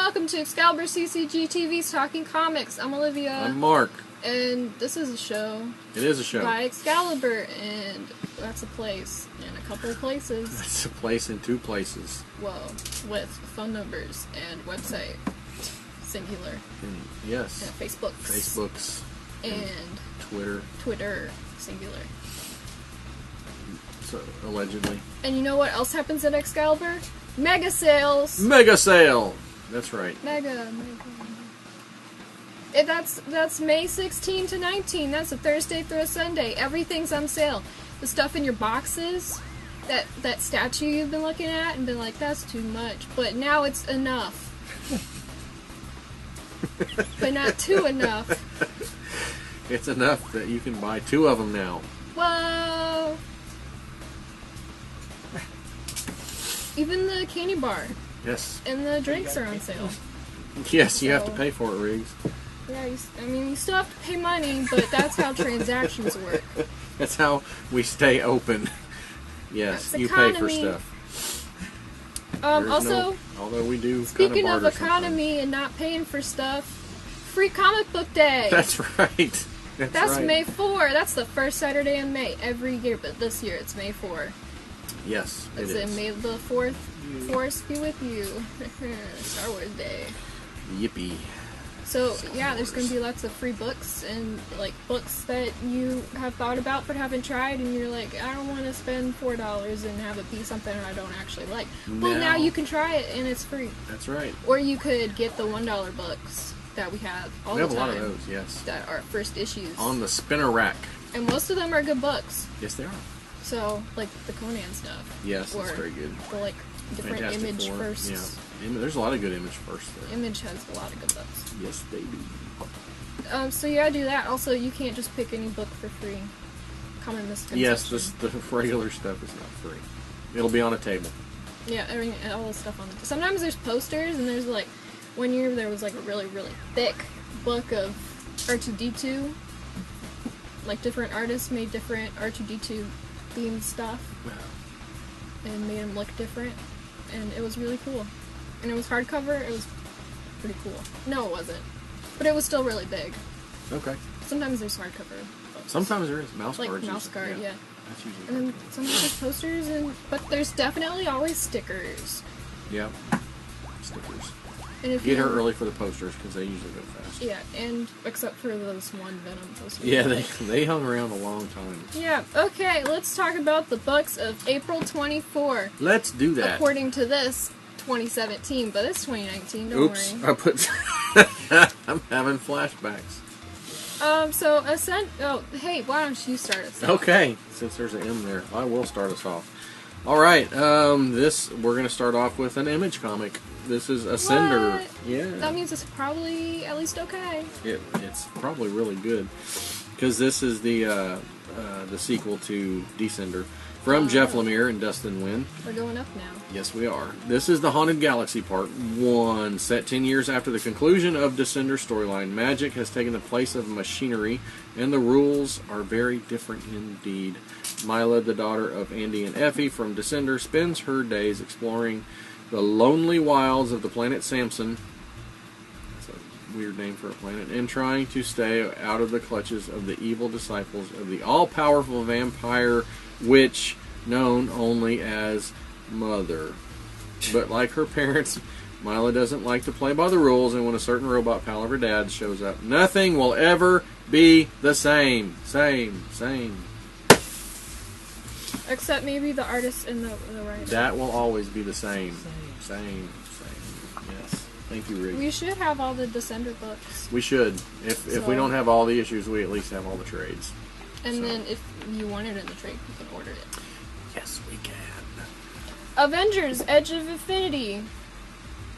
welcome to Excalibur CCG TV's Talking Comics. I'm Olivia. I'm Mark. And this is a show. It is a show. By Excalibur, and that's a place. And a couple of places. That's a place in two places. Well, with phone numbers and website. Singular. And, yes. And Facebooks. And Twitter. Twitter. Singular. So, allegedly. And you know what else happens at Excalibur? Mega sales! Mega sale! That's right. Mega. That's May 16 to 19. That's a Thursday through a Sunday. Everything's on sale. The stuff in your boxes, that statue you've been looking at and been like, that's too much. But now it's enough. But not too enough. It's enough that you can buy 2 of them now. Whoa! Even the candy bar. Yes. And the drinks are on sale. Yes, you have to pay for it, Riggs. Yeah, you still have to pay money, but that's how transactions work. That's how we stay open. Yes, you pay for stuff. Also, although we do speaking kind of economy and not paying for stuff, free comic book day. That's right. That's right. May 4. That's the first Saturday in May every year, but this year it's May 4. Yes, it is. May the 4th Force be with you. Star Wars Day. Yippee. So, yeah, there's going to be lots of free books and, like, books that you have thought about but haven't tried, and you're like, I don't want to spend $4 and have it be something I don't actually like. Well, now you can try it, and it's free. That's right. Or you could get the $1 books that we have all the time. We have a lot of those, yes. That are first issues. On the spinner rack. And most of them are good books. Yes, they are. So, like, the Conan stuff. Yes, that's very good. The, like, different Fantastic Image Four. firsts. Yeah. There's a lot of good Image firsts there. Image has a lot of good books. Yes, they do. So yeah, do that. Also, you can't just pick any book for free. Common misconception. Yes, the regular stuff is not free. It'll be on a table. Yeah, I mean, all the stuff on the... Sometimes there's posters, and there's, like... One year there was, like, a really, really thick book of R2-D2. Like, different artists made different R2-D2 themed stuff. And made them look different. And it was really cool. And it was hardcover. It was pretty cool. No, it wasn't. But it was still really big. Okay. Sometimes there's hardcover books. Sometimes there is. Mouse like guards. Mouse Guard, yeah. That's usually and then sometimes there's posters, but there's definitely always stickers. Yeah. Stickers. And if Get her early for the posters, because they usually go fast. Yeah, and except for those one Venom posters. Yeah, they hung around a long time. Yeah, okay, let's talk about the books of April 24. Let's do that. According to this, 2017, but it's 2019, don't Oops, worry. I put... I'm having flashbacks. Hey, why don't you start us off? Okay, since there's an M there, I will start us off. Alright, we're going to start off with an Image comic. This is Ascender. What? Yeah. That means it's probably at least okay. It's probably really good. Because this is the sequel to Descender. From Jeff Lemire and Dustin Nguyen. We're going up now. Yes, we are. This is the Haunted Galaxy Part 1. Set 10 years after the conclusion of Descender's storyline, magic has taken the place of machinery, and the rules are very different indeed. Mila, the daughter of Andy and Effie from Descender, spends her days exploring the lonely wilds of the planet Samson. That's a weird name for a planet. And trying to stay out of the clutches of the evil disciples of the all-powerful vampire witch known only as Mother. But like her parents, Mila doesn't like to play by the rules, and when a certain robot pal of her dad shows up, nothing will ever be the same. Same. Except maybe the artist and the writer. That will always be the same. Same. Yes. Thank you, Rick. We should have all the Descender books. We should. If we don't have all the issues, we at least have all the trades. And then if you want it in the trade, you can order it. Yes, we can. Avengers: Edge of Infinity,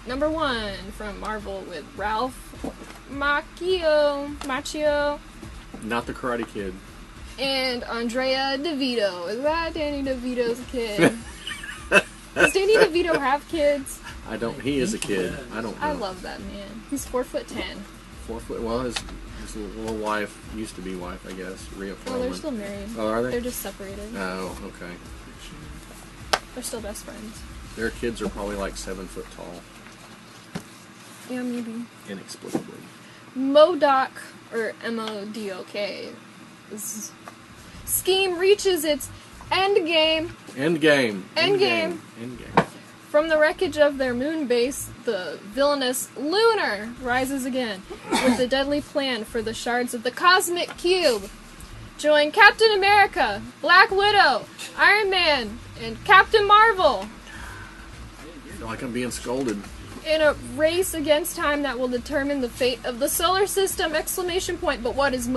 #1 from Marvel with Ralph Macchio. Not the Karate Kid. And Andrea DeVito. Is that Danny DeVito's kid? Does Danny DeVito have kids? I don't. He is a kid. I don't know. I love that man. He's 4'10". 4 foot. Well, his little wife used to be wife, I guess. Rhea Perlman. Well, they're still married. Oh, are they? They're just separated. Oh, okay. They're still best friends. Their kids are probably like 7 foot tall. Yeah, maybe. Inexplicably. MODOK, or MODOK, scheme reaches its endgame. Endgame. From the wreckage of their moon base, the villainous Lunar rises again with a deadly plan for the shards of the Cosmic Cube. Join Captain America, Black Widow, Iron Man, and Captain Marvel I feel like I'm being scolded. in a race against time that will determine the fate of the solar system! But what is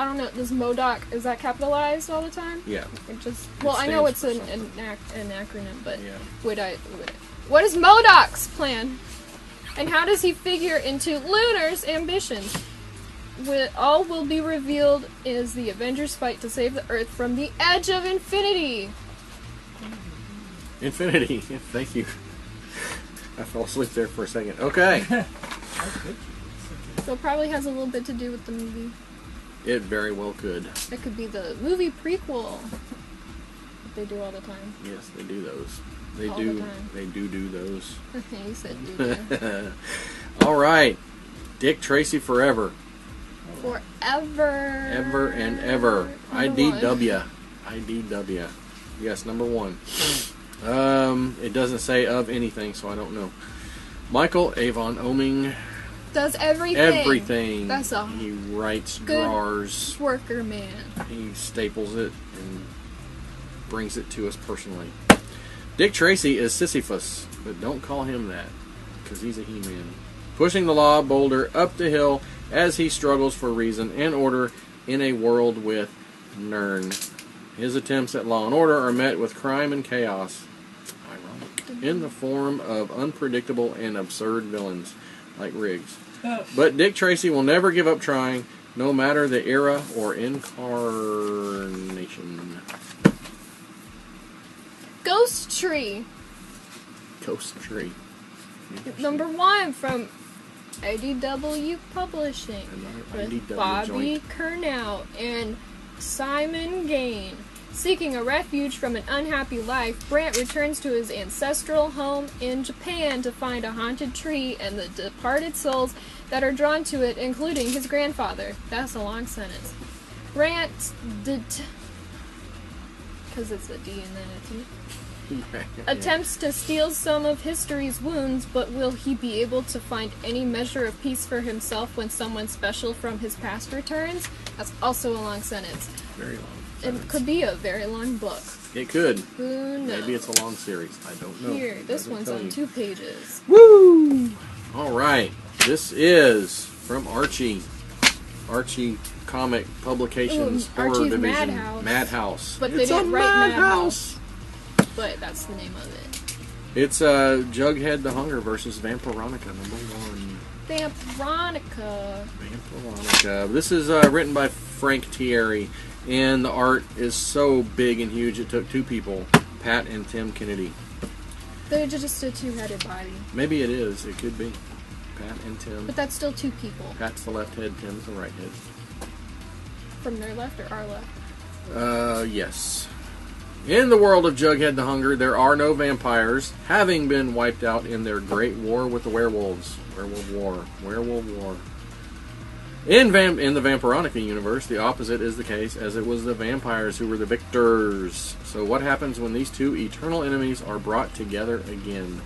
I don't know, does MODOK, is that capitalized all the time? Yeah. Or just, well, I know it's an acronym, but Yeah. What is MODOK's plan? And how does he figure into Lunar's ambitions? All will be revealed as the Avengers fight to save the Earth from the edge of infinity. Infinity. Thank you. I fell asleep there for a second. Okay. So it probably has a little bit to do with the movie. It very well could. It could be the movie prequel that they do all the time. Yes, they do those. They All do. the time. They do those. You said do. All right. Dick Tracy forever. Forever. Ever and ever. Number IDW. IDW. Yes, number 1. It doesn't say of anything, so I don't know. Michael Avon Oeming. Does everything. Everything. That's all. He writes Good drawers. worker, man. He staples it and brings it to us personally. Dick Tracy is Sisyphus, but don't call him that, because he's a He-Man. Pushing the law boulder up the hill as he struggles for reason and order in a world with Nern. His attempts at law and order are met with crime and chaos, ironic, in the form of unpredictable and absurd villains like Riggs. But Dick Tracy will never give up trying, no matter the era or incarnation. Ghost Tree. Ghost Tree. Number 1 from IDW Publishing. Another With IDW Bobby joint. Curnow and Simon Gain. Seeking a refuge from an unhappy life, Brant returns to his ancestral home in Japan to find a haunted tree and the departed souls that are drawn to it, including his grandfather. That's a long sentence. Brant because it's a D and then a T. Attempts to steal some of history's wounds, but will he be able to find any measure of peace for himself when someone special from his past returns? That's also a long sentence. Very long. It could be a very long book. It could. Who knows? Maybe it's a long series. I don't know. Here, this Doesn't one's tell on you. 2 pages. Woo! All right. This is from Archie. Archie Comic Publications Ooh, Horror Archie's Division. Madhouse. Madhouse. But they It's didn't a write Madhouse. But that's the name of it. It's Jughead the Hunger versus Vampironica, number 1. Vampironica. Vampironica. This is written by Frank Thierry, and the art is so big and huge it took 2 people, Pat and Tim Kennedy. They're just a 2-headed body. Maybe it is. It could be. Pat and Tim. But that's still 2 people. Pat's the left head, Tim's the right head. From their left or our left? Yes. In the world of Jughead the Hunger, there are no vampires, having been wiped out in their great war with the werewolves. Werewolf War. In the Vampironica universe, the opposite is the case, as it was the vampires who were the victors. So what happens when these 2 eternal enemies are brought together again?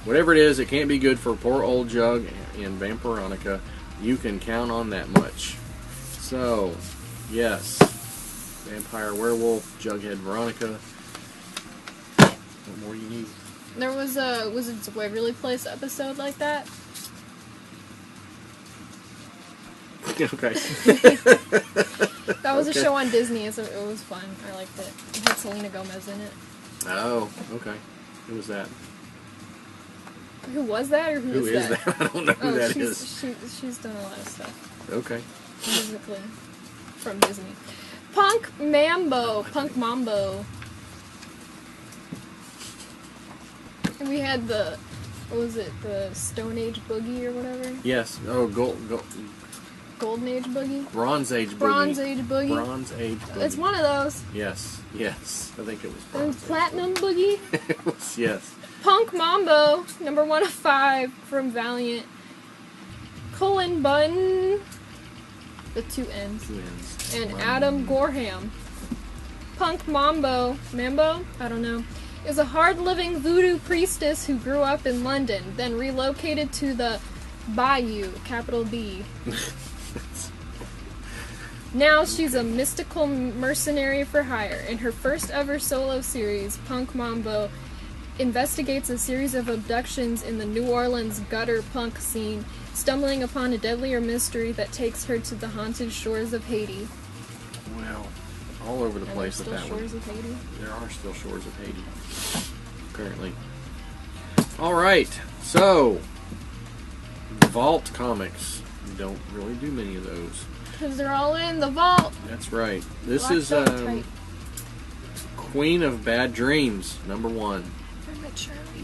Whatever it is, it can't be good for poor old Jug and Vampironica. You can count on that much. So, yes. Vampire, werewolf, Jughead, Veronica. What more you need? There was a Wizards of Waverly Place episode like that. Okay. That was Okay. a show on Disney. It was fun. I liked it. It had Selena Gomez in it. Oh, okay. Who was that? Who was that or Who is that? I don't know who that is. She's done a lot of stuff Okay. musically from Disney. Punk Mambo. And we had the, what was it, the Stone Age Boogie or whatever? Yes. Oh, Golden Age Boogie? Bronze Age Boogie. Bronze Age Boogie? Bronze Age Boogie. It's one of those. Yes. I think it was And Bronze Age Platinum Boogie? Boogie. Yes. Punk Mambo, number 1 of 5 from Valiant. Cullen Bunn, the two N's, and Adam Gorham. Punk Mambo, I don't know, is a hard-living voodoo priestess who grew up in London, then relocated to the Bayou, capital B. Now she's a mystical mercenary for hire. In her first ever solo series, Punk Mambo investigates a series of abductions in the New Orleans gutter punk scene, stumbling upon a deadlier mystery that takes her to the haunted shores of Haiti. Well, all over the place with that one. Shores of Haiti? There are still shores of Haiti, apparently. All right, so Vault Comics. We don't really do many of those. Because they're all in the vault. That's right. This Locked is up tight. Queen of Bad Dreams, number 1. For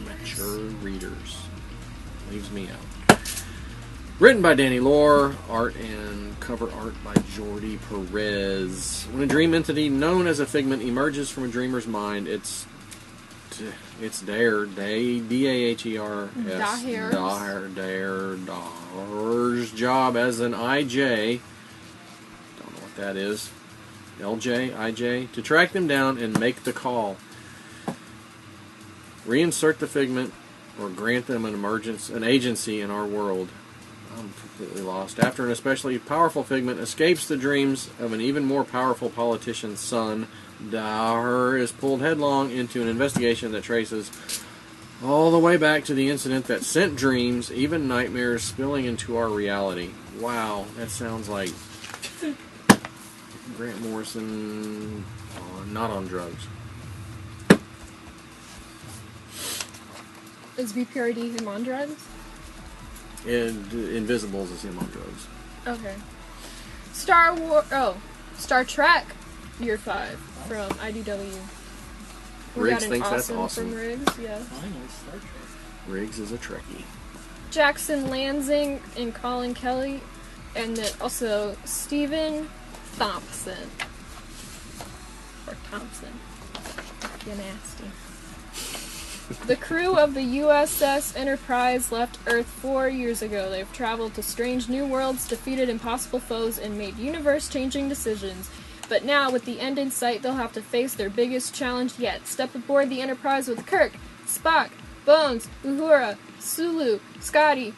Mature readers. Leaves me out. Written by Danny Lore, art and cover art by Jordi Perez. When a dream entity known as a figment emerges from a dreamer's mind, it's Daher's job as an IJ. Don't know what that is. LJ, IJ, to track them down and make the call. Reinsert the figment or grant them an agency in our world. I'm completely lost. After an especially powerful figment escapes the dreams of an even more powerful politician's son, Daher is pulled headlong into an investigation that traces all the way back to the incident that sent dreams, even nightmares, spilling into our reality. Wow, that sounds like Grant Morrison, not on drugs. Is BPRD him on drugs? And Invisibles is him on drugs. Okay. Star Trek Year 5 from IDW. Riggs thinks that's awesome. From Riggs, yeah. Finally, Star Trek. Riggs is a Trekkie. Jackson Lansing and Colin Kelly, and then also Stephen Thompson. Or Thompson. You're nasty. The crew of the USS Enterprise left Earth 4 years ago. They've traveled to strange new worlds, defeated impossible foes, and made universe-changing decisions. But now, with the end in sight, they'll have to face their biggest challenge yet. Step aboard the Enterprise with Kirk, Spock, Bones, Uhura, Sulu, Scotty,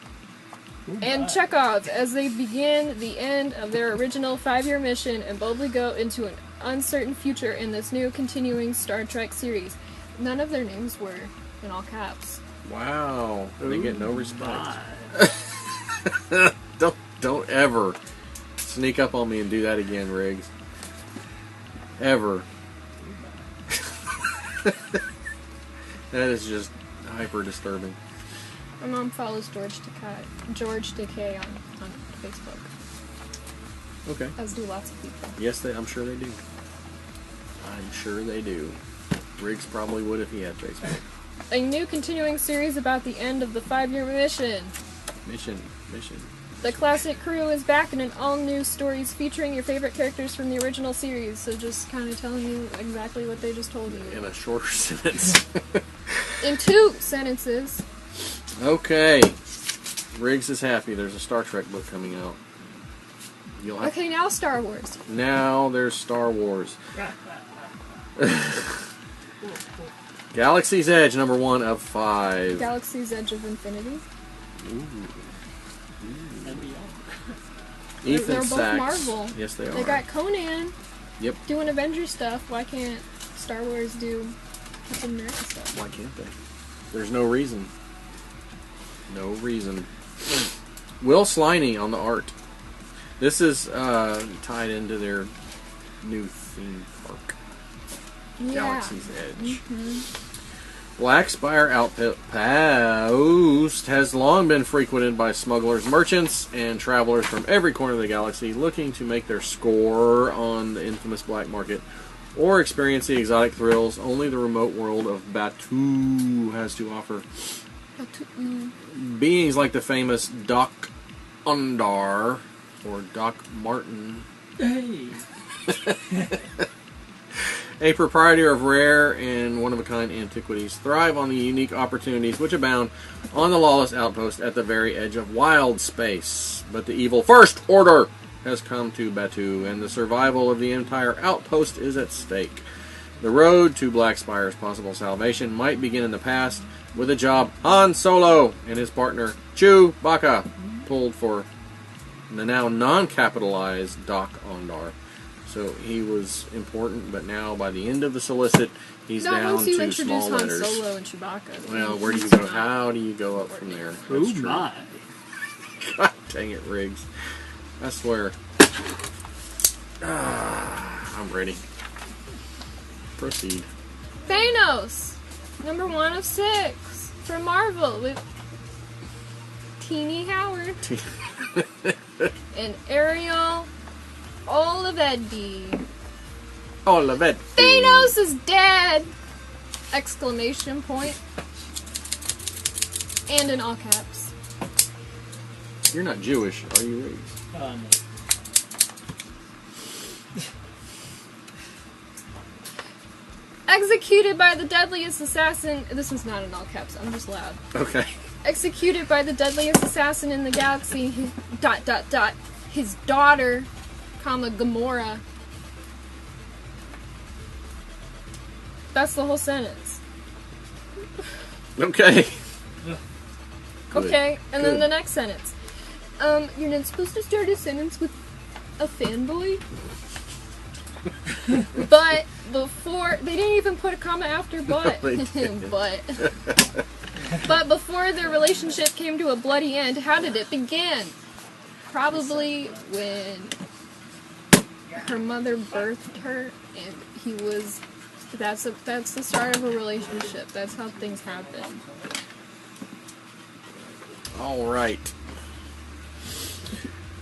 and Chekhov as they begin the end of their original 5-year mission and boldly go into an uncertain future in this new continuing Star Trek series. None of their names were in all caps. Wow. They get no respect. Don't ever sneak up on me and do that again, Riggs. Ever. That is just hyper disturbing. My mom follows George Takei on Facebook. Okay. As do lots of people. Yes, I'm sure they do. I'm sure they do. Riggs probably would if he had Facebook. A new continuing series about the end of the 5-year mission. Mission. The classic crew is back in an all-new stories featuring your favorite characters from the original series. So just kind of telling you exactly what they just told you. In a shorter sentence. In 2 sentences. Okay. Riggs is happy. There's a Star Trek book coming out. Okay, now Star Wars. Now there's Star Wars. Galaxy's Edge, number 1 of 5. Galaxy's Edge of Infinity. Ooh. And beyond. Ethan They're both Sachs. Marvel. Yes, they are. They got Conan. Yep. Doing Avengers stuff. Why can't Star Wars do Captain America stuff? Why can't they? There's no reason. No reason. Will Sliney on the art. This is tied into their new theme park. Yeah. Galaxy's Edge. Mm-hmm. Black Spire Outpost has long been frequented by smugglers, merchants, and travelers from every corner of the galaxy looking to make their score on the infamous black market or experience the exotic thrills only the remote world of Batu has to offer. Beings like the famous Doc Undar or Doc Martin Hey! a proprietor of rare and one-of-a-kind antiquities, thrive on the unique opportunities which abound on the lawless outpost at the very edge of wild space. But the evil First Order has come to Batu, and the survival of the entire outpost is at stake. The road to Black Spire's possible salvation might begin in the past with a job Han Solo and his partner Chewbacca pulled for the now non-capitalized Doc Ondar. So he was important, but now by the end of the solicit, he's down once you to introduce small Han letters. Solo and Chewbacca. Well, where do you go? How do you go up from there? Oh That's true. my. God dang it, Riggs. I swear. I'm ready. Proceed. Thanos, number 1 of 6 from Marvel with Teeny Howard and Ariel Olivetti. Olivetti. Thanos is dead! Exclamation point. And in all caps. You're not Jewish, are you, Riggs? No. Executed by the deadliest assassin. This is not in all caps, I'm just loud. Okay. Executed by the deadliest assassin in the galaxy. His daughter, Gamora. That's the whole sentence. Okay. Good. Okay, and then Good. the next sentence. You're not supposed to start a sentence with a fanboy. But before, they didn't even put a comma after but. They didn't. But before their relationship came to a bloody end, how did it begin? Probably when her mother birthed her, and he was. That's the start of a relationship. That's how things happen. All right.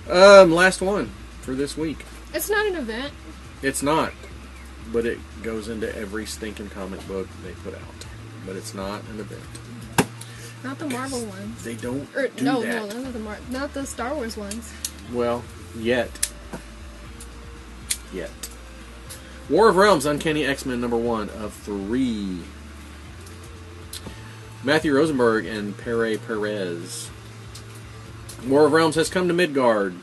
Last one for this week. It's not an event. It's not, but it goes into every stinking comic book they put out. But it's not an event. Not the Marvel ones. They don't Or do no, that. not the Star Wars ones. Well, yet. War of Realms, Uncanny X-Men number 1 of 3. Matthew Rosenberg and Pere Perez. War of Realms has come to Midgard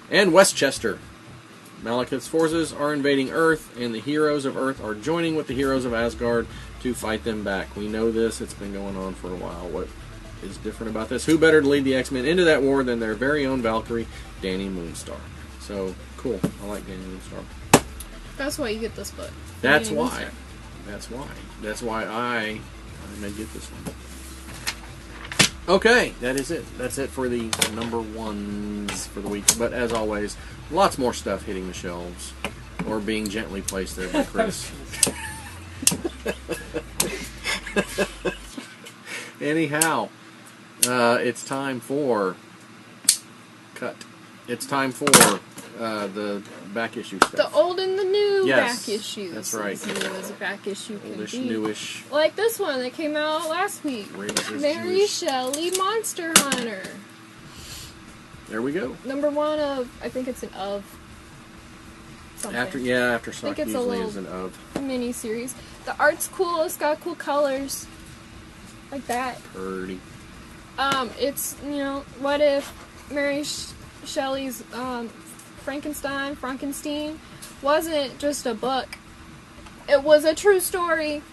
and Westchester. Malekith's forces are invading Earth, and the heroes of Earth are joining with the heroes of Asgard to fight them back. We know this. It's been going on for a while. What is different about this? Who better to lead the X-Men into that war than their very own Valkyrie, Danny Moonstar? So, cool. I like Danny Moonstar. That's why you get this book. That's Danny why. Moonstar. That's why I may get this one. Okay, that is it. That's it for the number 1s for the week. But as always, lots more stuff hitting the shelves or being gently placed there by Chris. Anyhow, it's time for cut. It's time for the back issue stuff. The old and the new Yes, back issues. that's right. As new as a back issue can Oldish, be. newish. Like this one that came out last week. Riggs is Mary Jewish. Shelley Monster Hunter. There we go. Number 1 of, I think it's an of something. After Sock it's a usually little- is an of. Mini series. The art's cool. It's got cool colors. Like that. Purdy. It's, what if Mary Shelley's Frankenstein wasn't just a book. It was a true story.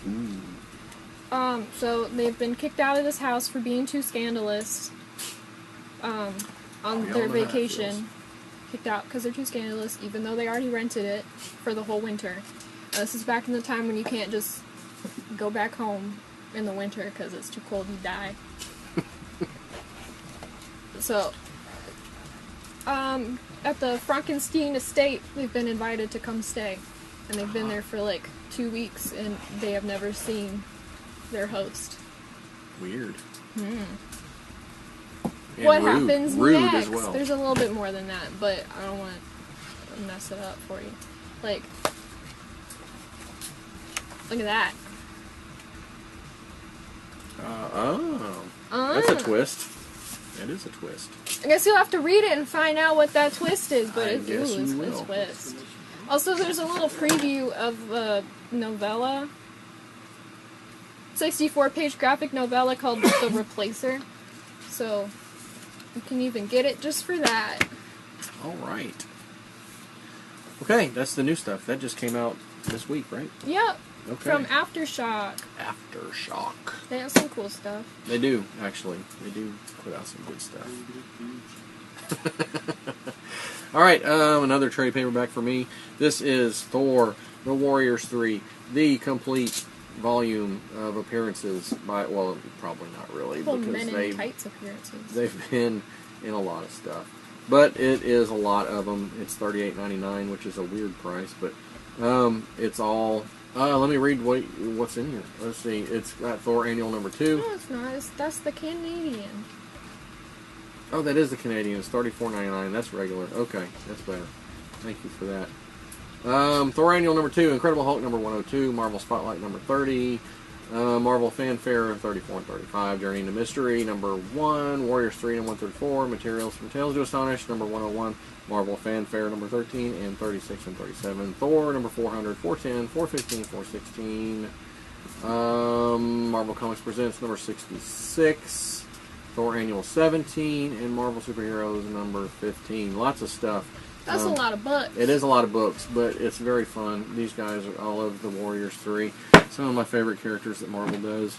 Ooh. So they've been kicked out of this house for being too scandalous. On We all their know how it vacation. Kicked out because they're too scandalous, even though they already rented it for the whole winter. This is back in the time when you can't just go back home in the winter because it's too cold, you die. So, at the Frankenstein estate, they've been invited to come stay. And they've been there for like 2 weeks, and they have never seen their host. Weird. And What rude. happens Rude next? as well. There's a little bit more than that, but I don't want to mess it up for you. Like, look at that. That's a twist. That is a twist. I guess you'll have to read it and find out what that twist is, but I it's guess a you will. twist. Also, there's a little preview of a novella. 64-page graphic novella called The Replacer. So, you can even get it just for that. All right. Okay, that's the new stuff. That just came out this week, right? Yep. Okay. From Aftershock. Aftershock. They have some cool stuff. They do, actually. They do put out some good stuff. All right, another trade paperback for me. This is Thor, The Warriors 3, the complete volume of appearances by, well, probably not really, Couple because Men in Tights appearances. they've been in a lot of stuff. But it is a lot of them. It's $38.99, which is a weird price, but it's all... let me read what's in here. Let's see. It's got Thor Annual number 2. No, it's not. That's the Canadian. Oh, that is the Canadian. It's $34.99. That's regular. Okay, that's better. Thank you for that. Thor Annual number 2, Incredible Hulk number 102, Marvel Spotlight number 30, Marvel Fanfare 34 and 35, Journey into Mystery number 1, Warriors 3 and 134, Materials from Tales to Astonish number 101, Marvel Fanfare number 13 and 36 and 37, Thor number 400, 410, 415, 416, Marvel Comics Presents number 66, Thor Annual 17, and Marvel Superheroes number 15. Lots of stuff. That's a lot of books. It is a lot of books, but it's very fun. These guys are all over the Warriors 3. Some of my favorite characters that Marvel does.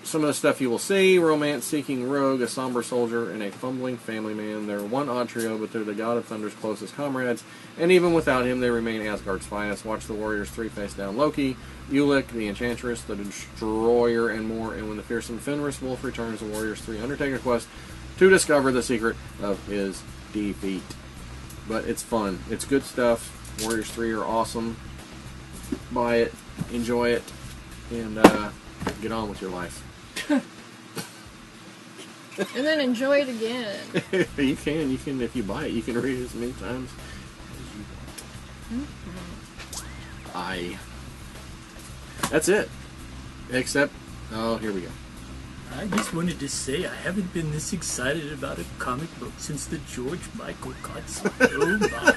Some of the stuff you will see: romance-seeking rogue, a somber soldier, and a fumbling family man. They're one odd trio, but they're the God of Thunder's closest comrades. And even without him, they remain Asgard's finest. Watch the Warriors 3 face down Loki, Ulik, the Enchantress, the Destroyer, and more. And when the fearsome Fenris Wolf returns, the Warriors 3 undertake a quest to discover the secret of his defeat. But it's fun. It's good stuff. Warriors 3 are awesome. Buy it, enjoy it, and get on with your life. And then enjoy it again. You can, if you buy it, you can read it as many times as you want. That's it. Except, oh, here we go. I just wanted to say I haven't been this excited about a comic book since the George Michael concert. Oh my.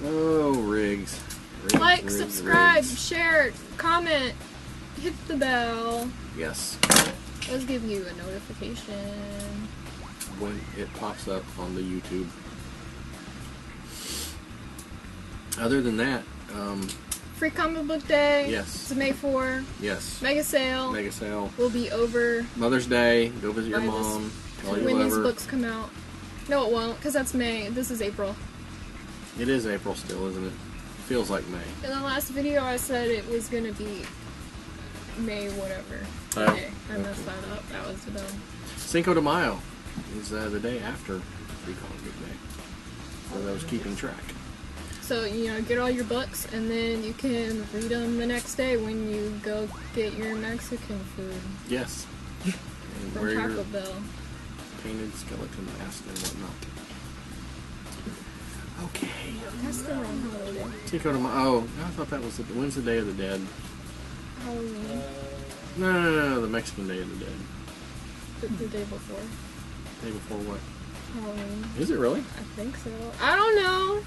Oh, Riggs. Like, Riggs, subscribe, Riggs. share, comment, hit the bell. Yes. Let's give you a notification. When it pops up on the YouTube. Other than that, Free Comic Book Day. Yes. It's May 4. yes. Mega sale. Mega sale. Will be over Mother's Day. Go visit your Buy this mom. Tell you when these whatever. books come out. No, it won't, because that's May. This is April. It is April still, isn't it? Feels like May. In the last video, I said it was going to be May whatever. Oh, Okay, I messed that up. That was dumb. Cinco de Mayo is the day after Free Comic Book Day. For those keeping track. So, get all your books, and then you can read them the next day when you go get your Mexican food Yes. And from wear Taco your Bell. painted skeleton mask and whatnot. Okay. That's the wrong holiday. Cinco de Mayo. Oh, I thought that was when's the Day of the Dead? Halloween. No, the Mexican Day of the Dead. The day before. Day before what? Halloween. Is it really? I think so. I don't know.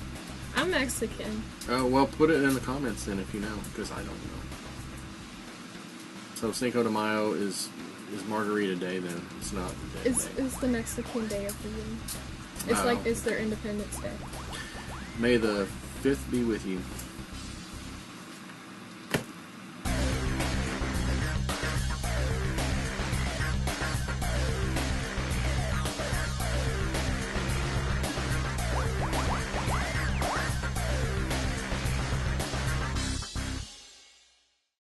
I'm Mexican. Oh, well, put it in the comments then if you know, because I don't know. So Cinco de Mayo is Margarita Day then. It's not the Dead It's Day. the Mexican Day of the year. It's Oh. like it's their Independence Day. May the 5th be with you.